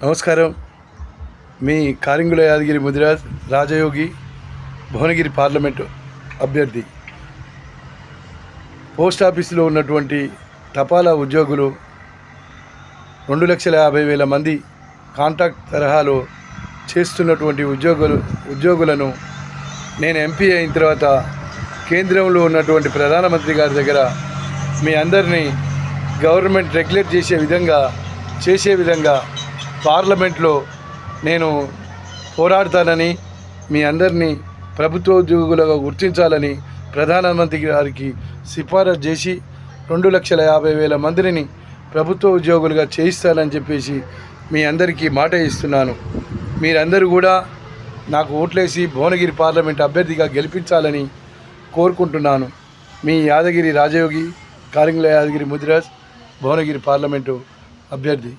నమస్కారం. మీ కారింగుల యాదగిరి ముదిరాజ్ రాజయోగి భువనగిరి పార్లమెంటు అభ్యర్థి. పోస్ట్ ఆఫీసులో ఉన్నటువంటి తపాలా ఉద్యోగులు 2,50,000 మంది కాంట్రాక్ట్ తరహాలో చేస్తున్నటువంటి ఉద్యోగులను నేను ఎంపీ అయిన తర్వాత కేంద్రంలో ఉన్నటువంటి ప్రధానమంత్రి గారి దగ్గర మీ అందరినీ గవర్నమెంట్ రెగ్యులేట్ చేసే విధంగా పార్లమెంట్లో నేను పోరాడతానని, మీ అందరినీ ప్రభుత్వ ఉద్యోగులుగా గుర్తించాలని ప్రధానమంత్రి గారికి సిఫారసు చేసి 2,50,000 మందిని ప్రభుత్వ ఉద్యోగులుగా చేయిస్తానని చెప్పేసి మీ అందరికీ మాట ఇస్తున్నాను. మీరందరూ కూడా నాకు ఓట్లేసి భువనగిరి పార్లమెంట్ అభ్యర్థిగా గెలిపించాలని కోరుకుంటున్నాను. మీ యాదగిరి రాజయోగి కారింగుల యాదగిరి ముదిరాజ్ భువనగిరి పార్లమెంటు అభ్యర్థి.